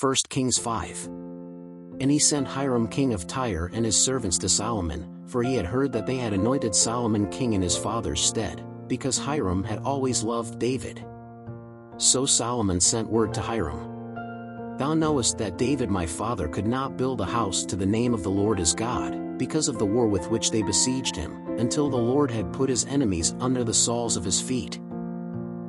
1 Kings 5. And he sent Hiram king of Tyre and his servants to Solomon, for he had heard that they had anointed Solomon king in his father's stead, because Hiram had always loved David. So Solomon sent word to Hiram, "Thou knowest that David my father could not build a house to the name of the Lord his God, because of the war with which they besieged him, until the Lord had put his enemies under the soles of his feet.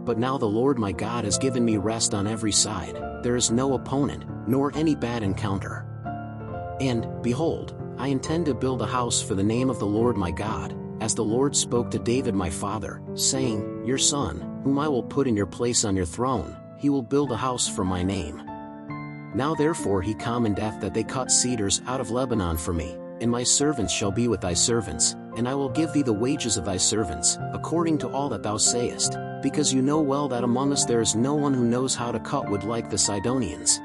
But now the Lord my God has given me rest on every side, there is no opponent, nor any bad encounter. And, behold, I intend to build a house for the name of the Lord my God, as the Lord spoke to David my father, saying, Your son, whom I will put in your place on your throne, he will build a house for my name. Now therefore he commandeth that they cut cedars out of Lebanon for me, and my servants shall be with thy servants, and I will give thee the wages of thy servants, according to all that thou sayest, because you know well that among us there is no one who knows how to cut wood like the Sidonians.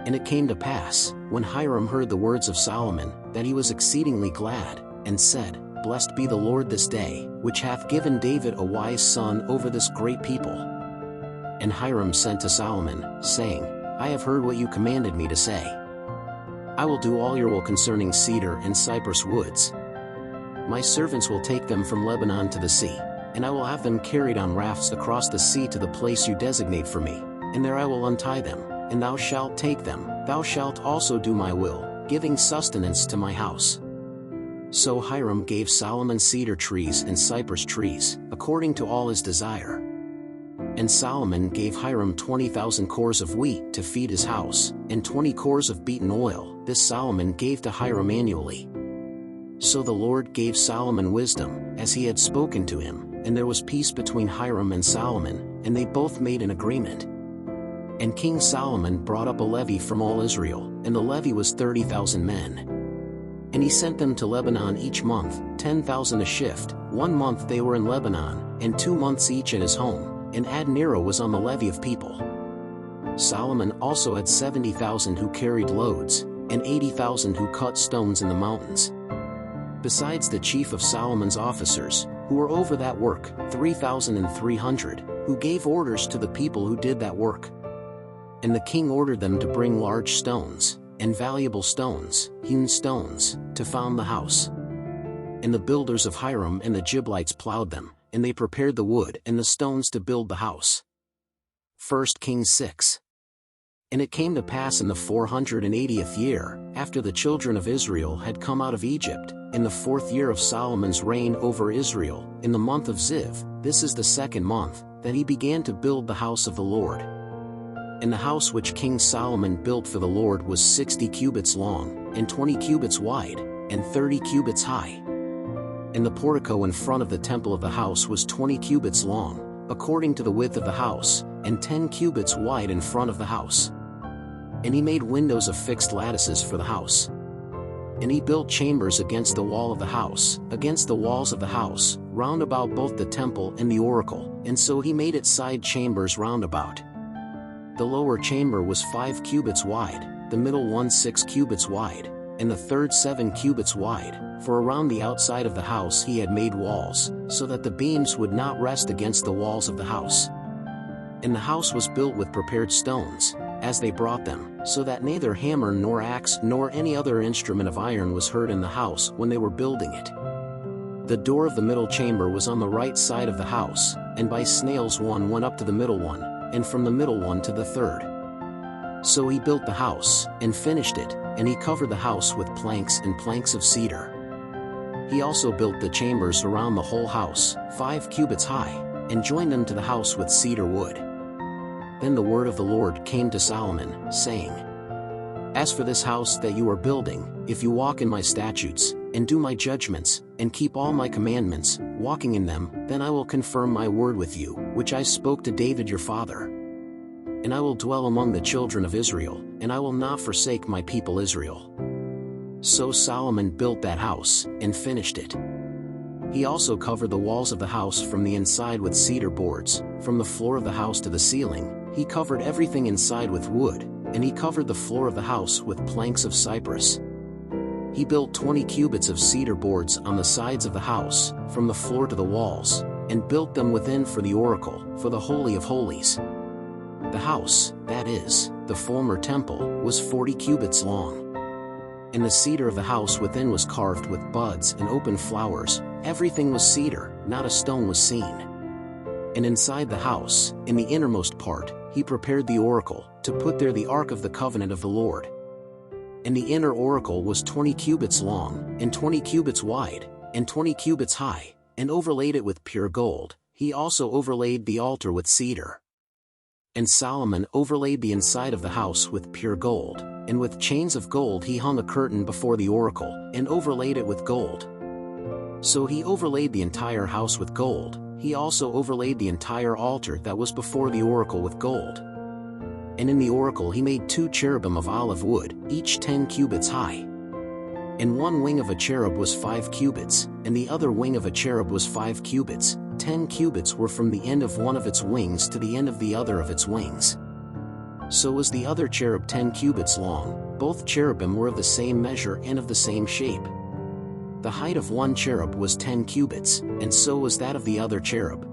And it came to pass, when Hiram heard the words of Solomon, that he was exceedingly glad, and said, Blessed be the Lord this day, which hath given David a wise son over this great people. And Hiram sent to Solomon, saying, I have heard what you commanded me to say. I will do all your will concerning cedar and cypress woods. My servants will take them from Lebanon to the sea, and I will have them carried on rafts across the sea to the place you designate for me, and there I will untie them, and thou shalt take them. Thou shalt also do my will, giving sustenance to my house. So Hiram gave Solomon cedar trees and cypress trees, according to all his desire. And Solomon gave Hiram 20,000 cores of wheat to feed his house, and 20 cores of beaten oil. This Solomon gave to Hiram annually. So the Lord gave Solomon wisdom, as he had spoken to him, and there was peace between Hiram and Solomon, and they both made an agreement. And King Solomon brought up a levy from all Israel, and the levy was 30,000 men. And he sent them to Lebanon each month, 10,000 a shift. 1 month they were in Lebanon, and 2 months each at his home, and Adnirah was on the levy of people. Solomon also had 70,000 who carried loads, and 80,000 who cut stones in the mountains. Besides the chief of Solomon's officers, who were over that work, 3,300, who gave orders to the people who did that work. And the king ordered them to bring large stones, and valuable stones, hewn stones, to found the house. And the builders of Hiram and the Giblites plowed them, and they prepared the wood and the stones to build the house. 1 Kings 6. And it came to pass in the 480th year, after the children of Israel had come out of Egypt, in the 4th year of Solomon's reign over Israel, in the month of Ziv, this is the 2nd month, that he began to build the house of the Lord. And the house which King Solomon built for the Lord was 60 cubits long, and 20 cubits wide, and 30 cubits high. And the portico in front of the temple of the house was 20 cubits long, according to the width of the house, and 10 cubits wide in front of the house. And he made windows of fixed lattices for the house. And he built chambers against the wall of the house, against the walls of the house, round about both the temple and the oracle, and so he made it side chambers round about. The lower chamber was 5 cubits wide, the middle one 6 cubits wide, and the third 7 cubits wide, for around the outside of the house he had made walls, so that the beams would not rest against the walls of the house. And the house was built with prepared stones, as they brought them, so that neither hammer nor axe nor any other instrument of iron was heard in the house when they were building it. The door of the middle chamber was on the right side of the house, and by snails one went up to the middle one, and from the middle one to the third. So he built the house, and finished it, and he covered the house with planks and planks of cedar. He also built the chambers around the whole house, 5 cubits high, and joined them to the house with cedar wood. Then the word of the Lord came to Solomon, saying, As for this house that you are building, if you walk in my statutes, and do my judgments, and keep all my commandments, walking in them, then I will confirm my word with you, which I spoke to David your father. And I will dwell among the children of Israel, and I will not forsake my people Israel. So Solomon built that house, and finished it. He also covered the walls of the house from the inside with cedar boards, from the floor of the house to the ceiling. He covered everything inside with wood, and he covered the floor of the house with planks of cypress. He built 20 cubits of cedar boards on the sides of the house, from the floor to the walls, and built them within for the oracle, for the Holy of Holies. The house, that is, the former temple, was 40 cubits long. And the cedar of the house within was carved with buds and open flowers, everything was cedar, not a stone was seen. And inside the house, in the innermost part, he prepared the oracle, to put there the ark of the covenant of the Lord. And the inner oracle was 20 cubits long, and 20 cubits wide, and 20 cubits high, and overlaid it with pure gold. He also overlaid the altar with cedar. And Solomon overlaid the inside of the house with pure gold, and with chains of gold he hung a curtain before the oracle, and overlaid it with gold. So he overlaid the entire house with gold. He also overlaid the entire altar that was before the oracle with gold. And in the oracle he made 2 cherubim of olive wood, each 10 cubits high. And one wing of a cherub was 5 cubits, and the other wing of a cherub was 5 cubits. 10 cubits were from the end of one of its wings to the end of the other of its wings. So was the other cherub 10 cubits long. Both cherubim were of the same measure and of the same shape. The height of one cherub was 10 cubits, and so was that of the other cherub.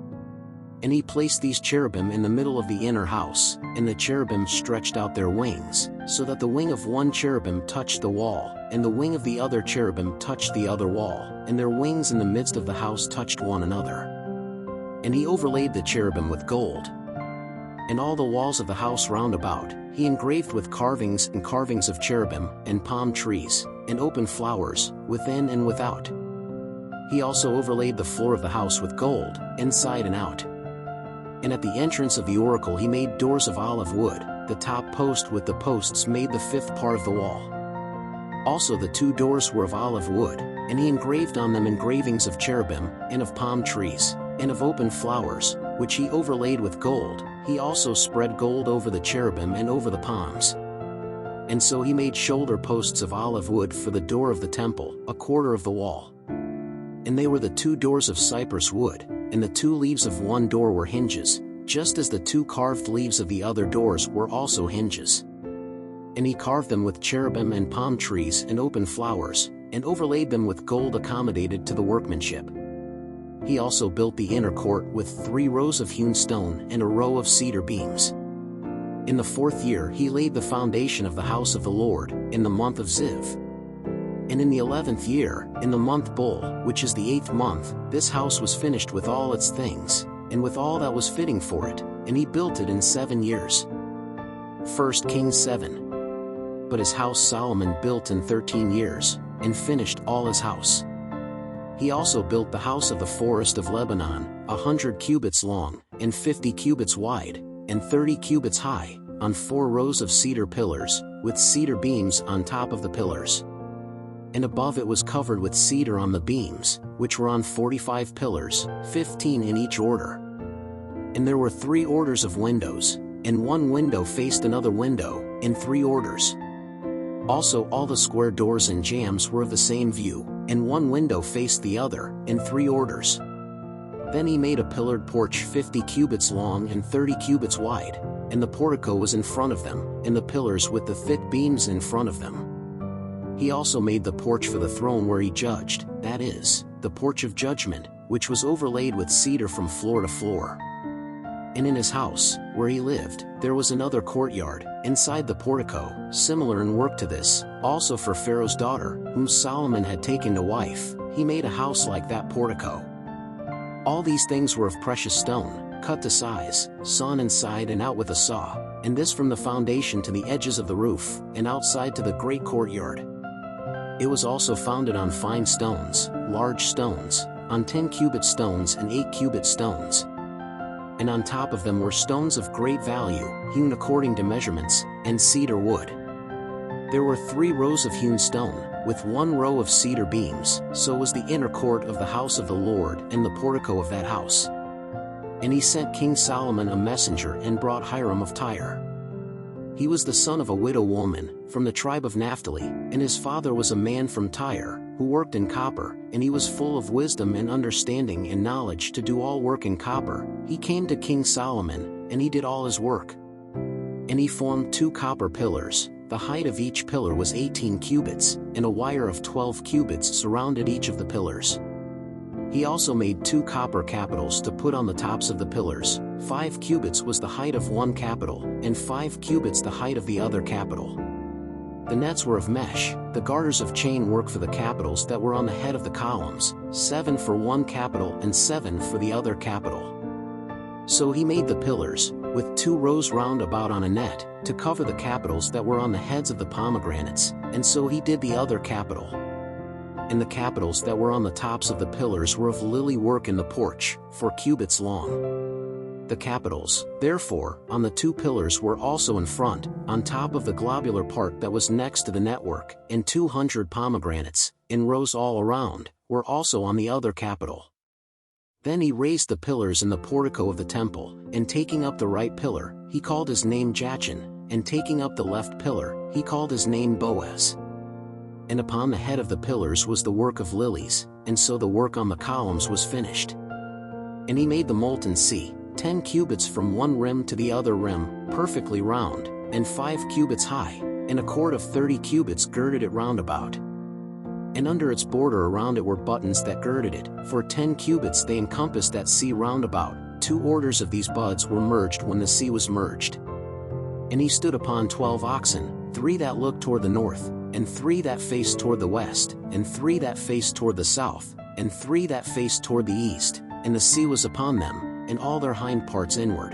And he placed these cherubim in the middle of the inner house, and the cherubim stretched out their wings, so that the wing of one cherubim touched the wall, and the wing of the other cherubim touched the other wall, and their wings in the midst of the house touched one another. And he overlaid the cherubim with gold. And all the walls of the house round about, he engraved with carvings and carvings of cherubim, and palm trees, and open flowers, within and without. He also overlaid the floor of the house with gold, inside and out. And at the entrance of the oracle he made doors of olive wood, the top post with the posts made the 5th part of the wall. Also the 2 doors were of olive wood, and he engraved on them engravings of cherubim, and of palm trees, and of open flowers, which he overlaid with gold. He also spread gold over the cherubim and over the palms. And so he made shoulder posts of olive wood for the door of the temple, a quarter of the wall. And they were the 2 doors of cypress wood, and the 2 leaves of one door were hinges, just as the 2 carved leaves of the other doors were also hinges. And he carved them with cherubim and palm trees and open flowers, and overlaid them with gold accommodated to the workmanship. He also built the inner court with 3 rows of hewn stone and a row of cedar beams. In the 4th year he laid the foundation of the house of the Lord, in the month of Ziv. And in the 11th year, in the month Bul, which is the 8th month, this house was finished with all its things, and with all that was fitting for it, and he built it in 7 years. 1 Kings 7. But his house Solomon built in 13 years, and finished all his house. He also built the house of the forest of Lebanon, 100 cubits long, and 50 cubits wide, and 30 cubits high, on 4 rows of cedar pillars, with cedar beams on top of the pillars. And above it was covered with cedar on the beams, which were on 45 pillars, 15 in each order. And there were 3 orders of windows, and one window faced another window, in 3 orders. Also all the square doors and jambs were of the same view, and one window faced the other, in 3 orders. Then he made a pillared porch 50 cubits long and 30 cubits wide, and the portico was in front of them, and the pillars with the thick beams in front of them. He also made the porch for the throne where he judged, that is, the porch of judgment, which was overlaid with cedar from floor to floor. And in his house, where he lived, there was another courtyard, inside the portico, similar in work to this, also for Pharaoh's daughter, whom Solomon had taken to wife. He made a house like that portico. All these things were of precious stone, cut to size, sawn inside and out with a saw, and this from the foundation to the edges of the roof, and outside to the great courtyard. It was also founded on fine stones, large stones, on 10-cubit stones and 8-cubit stones. And on top of them were stones of great value, hewn according to measurements, and cedar wood. There were 3 rows of hewn stone, with 1 row of cedar beams. So was the inner court of the house of the Lord and the portico of that house. And he sent King Solomon a messenger and brought Hiram of Tyre. He was the son of a widow woman, from the tribe of Naphtali, and his father was a man from Tyre, who worked in copper, and he was full of wisdom and understanding and knowledge to do all work in copper. He came to King Solomon, and he did all his work. And he formed 2 copper pillars. The height of each pillar was 18 cubits, and a wire of 12 cubits surrounded each of the pillars. He also made 2 copper capitals to put on the tops of the pillars. 5 cubits was the height of one capital, and 5 cubits the height of the other capital. The nets were of mesh, the garters of chain work for the capitals that were on the head of the columns, 7 for one capital and 7 for the other capital. So he made the pillars, with 2 rows round about on a net, to cover the capitals that were on the heads of the pomegranates, and so he did the other capital. And the capitals that were on the tops of the pillars were of lily work in the porch, 4 cubits long. The capitals, therefore, on the 2 pillars were also in front, on top of the globular part that was next to the network, and 200 pomegranates, in rows all around, were also on the other capital. Then he raised the pillars in the portico of the temple, and taking up the right pillar, he called his name Jachin, and taking up the left pillar, he called his name Boaz. And upon the head of the pillars was the work of lilies, and so the work on the columns was finished. And he made the molten sea, 10 cubits from one rim to the other rim, perfectly round, and 5 cubits high, and a cord of 30 cubits girded it round about. And under its border around it were buttons that girded it, for 10 cubits they encompassed that sea round about. 2 orders of these buds were merged when the sea was merged. And he stood upon 12 oxen, 3 that looked toward the north, and 3 that faced toward the west, and 3 that faced toward the south, and 3 that faced toward the east, and the sea was upon them, and all their hind parts inward.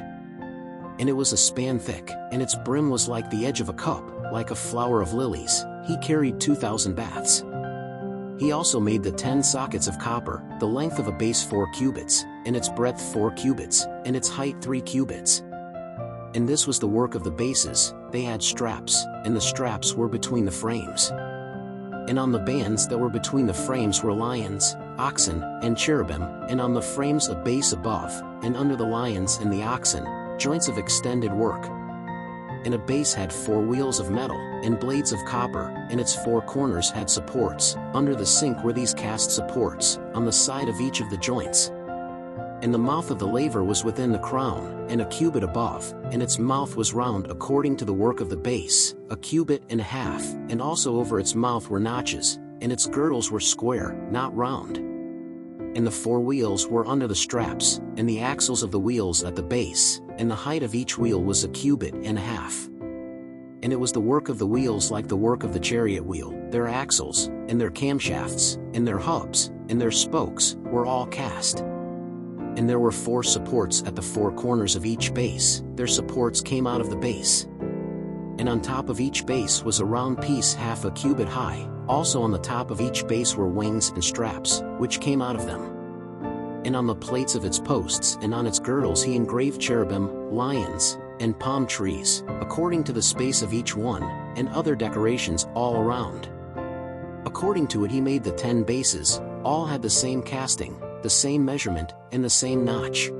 And it was a span thick, and its brim was like the edge of a cup, like a flower of lilies. He carried 2,000 baths. He also made the 10 sockets of copper, the length of a base 4 cubits, and its breadth 4 cubits, and its height 3 cubits. And this was the work of the bases. They had straps, and the straps were between the frames. And on the bands that were between the frames were lions, oxen, and cherubim, and on the frames a base above, and under the lions and the oxen, joints of extended work. And a base had 4 wheels of metal, and blades of copper, and its 4 corners had supports. Under the sink were these cast supports, on the side of each of the joints. And the mouth of the laver was within the crown, and a cubit above, and its mouth was round according to the work of the base, 1.5 cubits, and also over its mouth were notches, and its girdles were square, not round. And the 4 wheels were under the straps, and the axles of the wheels at the base, and the height of each wheel was 1.5 cubits. And it was the work of the wheels like the work of the chariot wheel. Their axles, and their camshafts, and their hubs, and their spokes, were all cast. And there were 4 supports at the 4 corners of each base. Their supports came out of the base. And on top of each base was a round piece 1/2 cubit high. Also on the top of each base were wings and straps, which came out of them. And on the plates of its posts and on its girdles he engraved cherubim, lions, and palm trees, according to the space of each one, and other decorations all around. According to it he made the 10 bases. All had the same casting, the same measurement, and the same notch.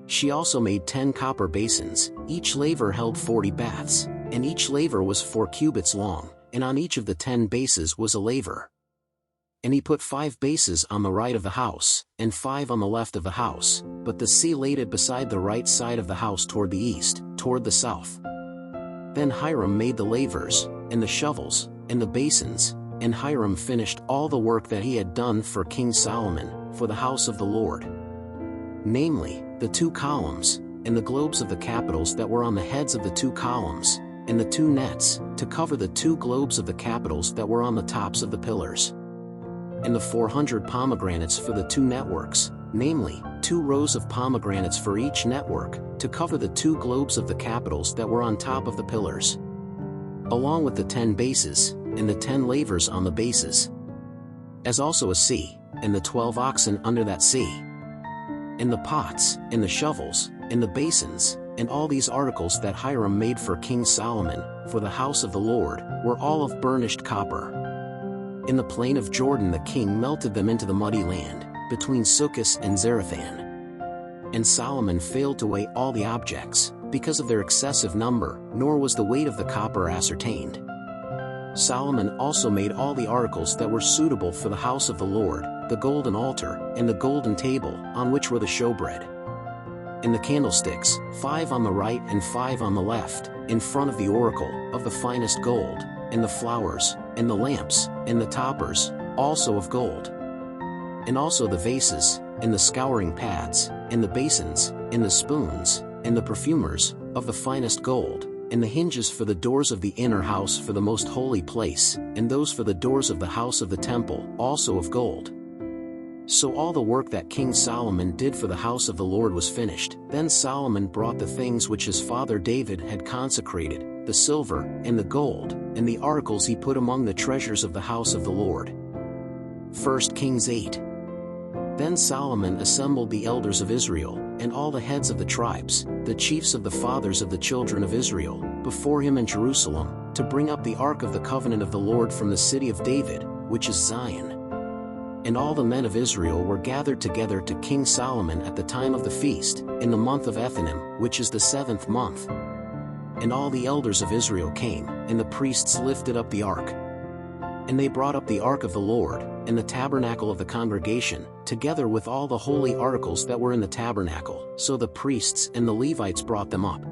She also made 10 copper basins. Each laver held 40 baths, and each laver was 4 cubits long, and on each of the 10 bases was a laver. And he put 5 bases on the right of the house, and 5 on the left of the house, but the sea laid it beside the right side of the house toward the east, toward the south. Then Hiram made the lavers, and the shovels, and the basins, and Hiram finished all the work that he had done for King Solomon, for the house of the Lord. Namely, the 2 columns, and the globes of the capitals that were on the heads of the 2 columns, and the 2 nets, to cover the 2 globes of the capitals that were on the tops of the pillars. And the 400 pomegranates for the 2 networks, namely, 2 rows of pomegranates for each network, to cover the 2 globes of the capitals that were on top of the pillars. Along with the 10 bases, and the 10 lavers on the bases. As also a sea, and the 12 oxen under that sea. And the pots, and the shovels, and the basins, and all these articles that Hiram made for King Solomon, for the house of the Lord, were all of burnished copper. In the plain of Jordan the king melted them into the muddy land, between Succos and Zarethan. And Solomon failed to weigh all the objects, because of their excessive number, nor was the weight of the copper ascertained. Solomon also made all the articles that were suitable for the house of the Lord, the golden altar, and the golden table, on which were the showbread. And the candlesticks, 5 on the right and 5 on the left, in front of the oracle, of the finest gold, and the flowers, and the lamps, and the toppers, also of gold. and also the vases, and the scouring pads, and the basins, and the spoons, and the perfumers, of the finest gold, and the hinges for the doors of the inner house for the most holy place, and those for the doors of the house of the temple, also of gold. So all the work that King Solomon did for the house of the Lord was finished. Then Solomon brought the things which his father David had consecrated, the silver, and the gold, and the articles he put among the treasures of the house of the Lord. 1 Kings 8. Then Solomon assembled the elders of Israel, and all the heads of the tribes, the chiefs of the fathers of the children of Israel, before him in Jerusalem, to bring up the ark of the covenant of the Lord from the city of David, which is Zion. And all the men of Israel were gathered together to King Solomon at the time of the feast, in the month of Ethanim, which is the 7th month. And all the elders of Israel came, and the priests lifted up the ark. And they brought up the ark of the Lord, and the tabernacle of the congregation, together with all the holy articles that were in the tabernacle. So the priests and the Levites brought them up.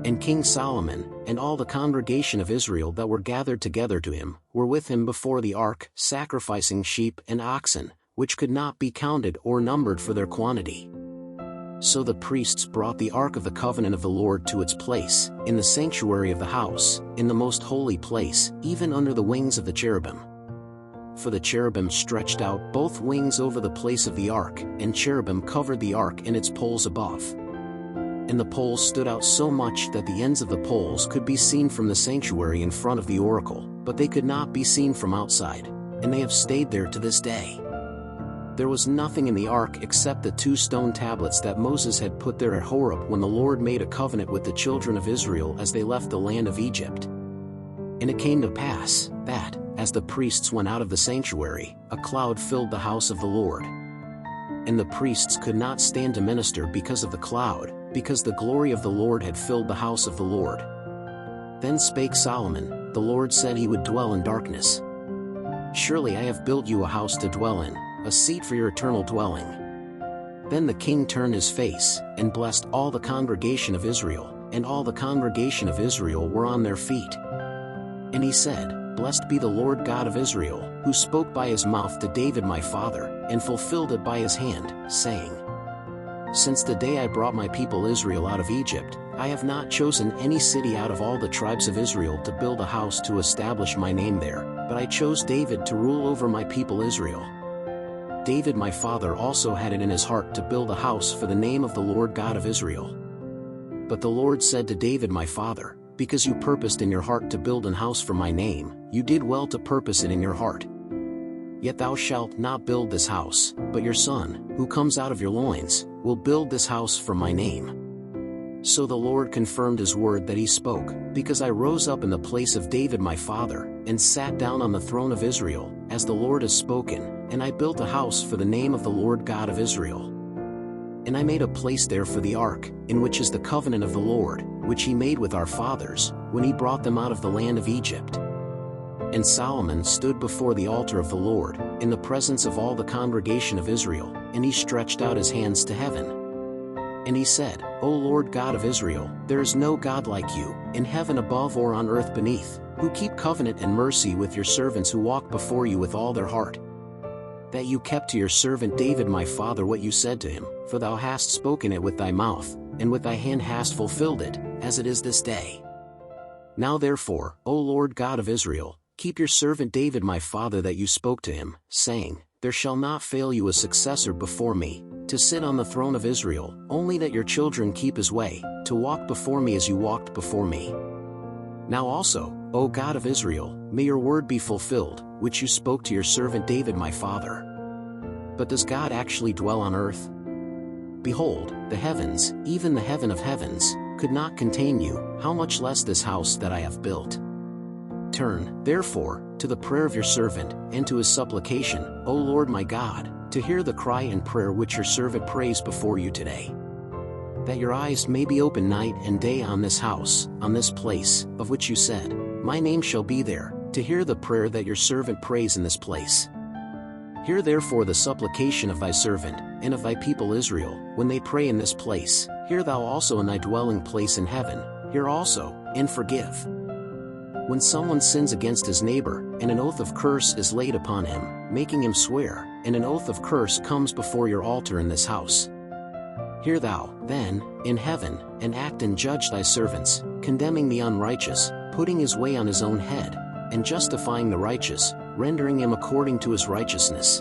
And King Solomon, and all the congregation of Israel that were gathered together to him, were with him before the ark, sacrificing sheep and oxen, which could not be counted or numbered for their quantity. So the priests brought the ark of the covenant of the Lord to its place, in the sanctuary of the house, in the most holy place, even under the wings of the cherubim. For the cherubim stretched out both wings over the place of the ark, and cherubim covered the ark and its poles above. And the poles stood out so much that the ends of the poles could be seen from the sanctuary in front of the oracle, but they could not be seen from outside, and they have stayed there to this day. There was nothing in the ark except the 2 stone tablets that Moses had put there at Horeb when the Lord made a covenant with the children of Israel as they left the land of Egypt. And it came to pass, that, as the priests went out of the sanctuary, a cloud filled the house of the Lord. And the priests could not stand to minister because of the cloud, because the glory of the Lord had filled the house of the Lord. Then spake Solomon, the Lord said he would dwell in darkness. Surely I have built you a house to dwell in, a seat for your eternal dwelling. Then the king turned his face, and blessed all the congregation of Israel, and all the congregation of Israel were on their feet. And he said, Blessed be the Lord God of Israel, who spoke by his mouth to David my father, and fulfilled it by his hand, saying, Since the day I brought my people Israel out of Egypt, I have not chosen any city out of all the tribes of Israel to build a house to establish my name there, but I chose David to rule over my people Israel. David my father also had it in his heart to build a house for the name of the Lord God of Israel. But the Lord said to David my father, Because you purposed in your heart to build an house for my name, you did well to purpose it in your heart. Yet thou shalt not build this house, but your son, who comes out of your loins, will build this house for my name. So the Lord confirmed his word that he spoke, because I rose up in the place of David my father, and sat down on the throne of Israel, as the Lord has spoken, and I built a house for the name of the Lord God of Israel. And I made a place there for the ark, in which is the covenant of the Lord, which he made with our fathers, when he brought them out of the land of Egypt. And Solomon stood before the altar of the Lord, in the presence of all the congregation of Israel, and he stretched out his hands to heaven. And he said, O Lord God of Israel, there is no God like you, in heaven above or on earth beneath, who keep covenant and mercy with your servants who walk before you with all their heart. That you kept to your servant David my father what you said to him, for thou hast spoken it with thy mouth, and with thy hand hast fulfilled it, as it is this day. Now therefore, O Lord God of Israel, keep your servant David my father that you spoke to him, saying, There shall not fail you a successor before me, to sit on the throne of Israel, only that your children keep his way, to walk before me as you walked before me. Now also, O God of Israel, may your word be fulfilled, which you spoke to your servant David my father. But does God actually dwell on earth? Behold, the heavens, even the heaven of heavens, could not contain you, how much less this house that I have built. Turn, therefore, to the prayer of your servant, and to his supplication, O Lord my God, to hear the cry and prayer which your servant prays before you today. That your eyes may be open night and day on this house, on this place, of which you said, My name shall be there, to hear the prayer that your servant prays in this place. Hear therefore the supplication of thy servant, and of thy people Israel, when they pray in this place. Hear thou also in thy dwelling place in heaven, hear also, and forgive. When someone sins against his neighbor, and an oath of curse is laid upon him, making him swear, and an oath of curse comes before your altar in this house. Hear thou, then, in heaven, and act and judge thy servants, condemning the unrighteous, putting his way on his own head, and justifying the righteous, rendering him according to his righteousness.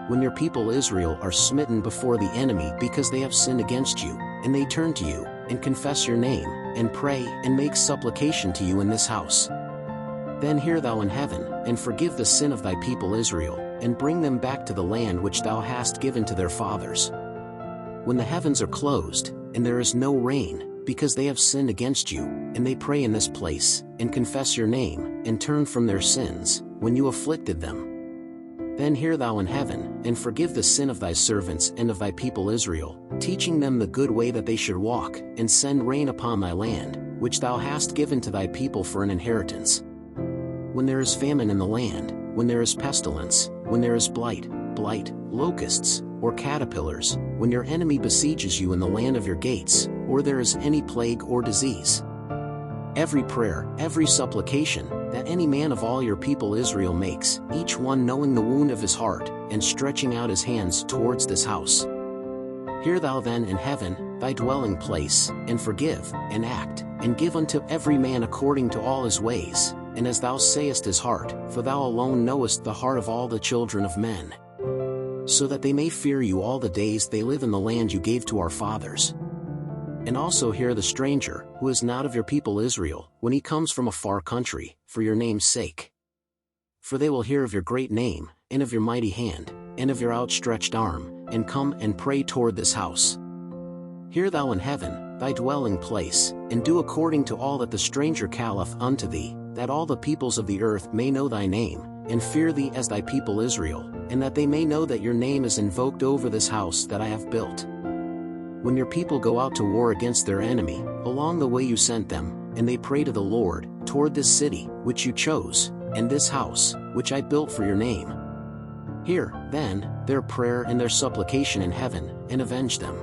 When your people Israel are smitten before the enemy because they have sinned against you, and they turn to you, and confess your name, and pray, and make supplication to you in this house, then hear thou in heaven, and forgive the sin of thy people Israel, and bring them back to the land which thou hast given to their fathers. When the heavens are closed, and there is no rain, because they have sinned against you, and they pray in this place, and confess your name, and turn from their sins, when you afflicted them, then hear thou in heaven, and forgive the sin of thy servants and of thy people Israel, teaching them the good way that they should walk, and send rain upon thy land, which thou hast given to thy people for an inheritance. When there is famine in the land, when there is pestilence, when there is blight, locusts, or caterpillars, when your enemy besieges you in the land of your gates, or there is any plague or disease. Every prayer, every supplication, that any man of all your people Israel makes, each one knowing the wound of his heart, and stretching out his hands towards this house. Hear thou then in heaven, thy dwelling place, and forgive, and act, and give unto every man according to all his ways, and as thou sayest his heart, for thou alone knowest the heart of all the children of men, so that they may fear you all the days they live in the land you gave to our fathers. And also hear the stranger, who is not of your people Israel, when he comes from a far country, for your name's sake. For they will hear of your great name, and of your mighty hand, and of your outstretched arm, and come and pray toward this house. Hear thou in heaven, thy dwelling place, and do according to all that the stranger calleth unto thee, that all the peoples of the earth may know thy name, and fear thee as thy people Israel, and that they may know that your name is invoked over this house that I have built. When your people go out to war against their enemy, along the way you sent them, and they pray to the Lord, toward this city, which you chose, and this house, which I built for your name, hear, then, their prayer and their supplication in heaven, and avenge them.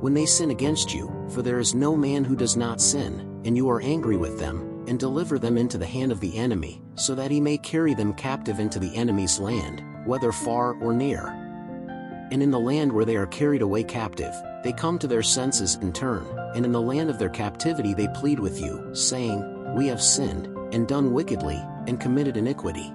When they sin against you, for there is no man who does not sin, and you are angry with them, and deliver them into the hand of the enemy, so that he may carry them captive into the enemy's land, whether far or near. And in the land where they are carried away captive, they come to their senses and turn, and in the land of their captivity they plead with you, saying, We have sinned, and done wickedly, and committed iniquity.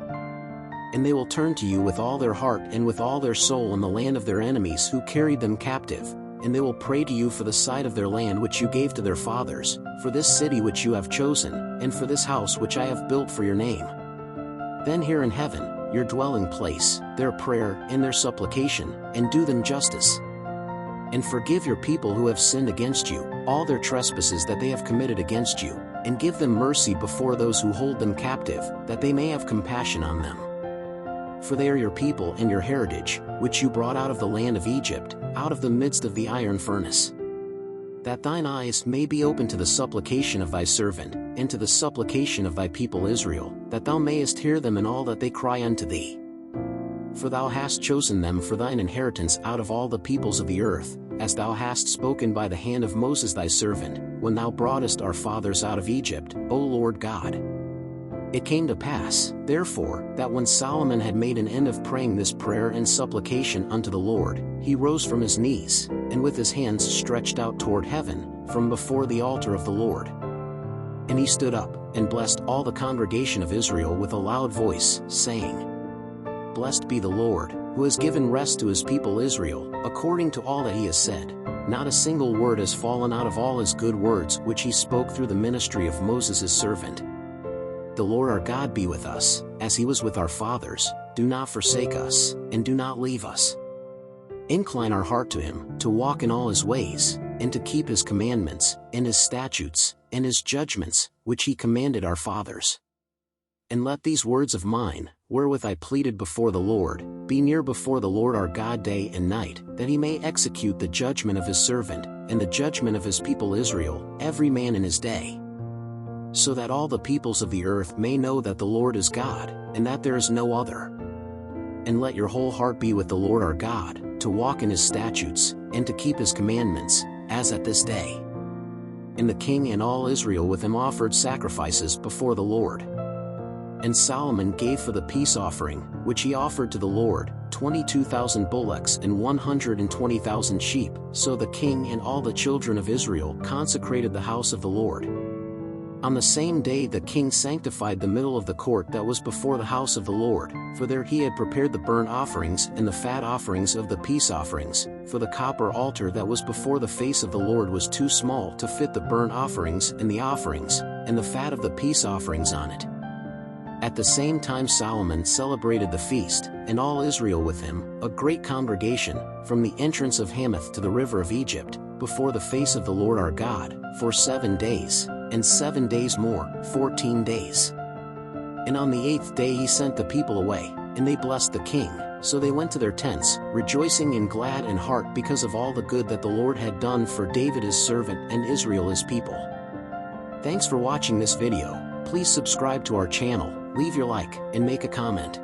And they will turn to you with all their heart and with all their soul in the land of their enemies who carried them captive, and they will pray to you for the side of their land which you gave to their fathers, for this city which you have chosen, and for this house which I have built for your name. Then hear in heaven, your dwelling place, their prayer and their supplication, and do them justice. And forgive your people who have sinned against you, all their trespasses that they have committed against you, and give them mercy before those who hold them captive, that they may have compassion on them. For they are your people and your heritage, which you brought out of the land of Egypt, out of the midst of the iron furnace. That thine eyes may be open to the supplication of thy servant, and to the supplication of thy people Israel, that thou mayest hear them in all that they cry unto thee. For thou hast chosen them for thine inheritance out of all the peoples of the earth, as thou hast spoken by the hand of Moses thy servant, when thou broughtest our fathers out of Egypt, O Lord God. It came to pass, therefore, that when Solomon had made an end of praying this prayer and supplication unto the Lord, he rose from his knees, and with his hands stretched out toward heaven, from before the altar of the Lord. And he stood up, and blessed all the congregation of Israel with a loud voice, saying, Blessed be the Lord, who has given rest to his people Israel, according to all that he has said. Not a single word has fallen out of all his good words which he spoke through the ministry of Moses his servant. The Lord our God be with us, as he was with our fathers. Do not forsake us, and do not leave us. Incline our heart to him, to walk in all his ways, and to keep his commandments, and his statutes, and his judgments, which he commanded our fathers. And let these words of mine, wherewith I pleaded before the Lord, be near before the Lord our God day and night, that he may execute the judgment of his servant, and the judgment of his people Israel, every man in his day. So that all the peoples of the earth may know that the Lord is God, and that there is no other. And let your whole heart be with the Lord our God, to walk in his statutes, and to keep his commandments, as at this day. and the king and all Israel with him offered sacrifices before the Lord. And Solomon gave for the peace offering, which he offered to the Lord, 22,000 bullocks and 120,000 sheep. So the king and all the children of Israel consecrated the house of the Lord. On the same day the king sanctified the middle of the court that was before the house of the Lord, for there he had prepared the burnt offerings and the fat offerings of the peace offerings, for the copper altar that was before the face of the Lord was too small to fit the burnt offerings and the offerings, and the fat of the peace offerings on it. At the same time Solomon celebrated the feast, and all Israel with him, a great congregation, from the entrance of Hamath to the river of Egypt, before the face of the Lord our God, for 7 days, and 7 days more, 14 days. And on the 8th day he sent the people away, and they blessed the king. So they went to their tents, rejoicing and glad in heart because of all the good that the Lord had done for David his servant and Israel his people. Thanks for watching this video. Please subscribe to our channel, leave your like, and make a comment.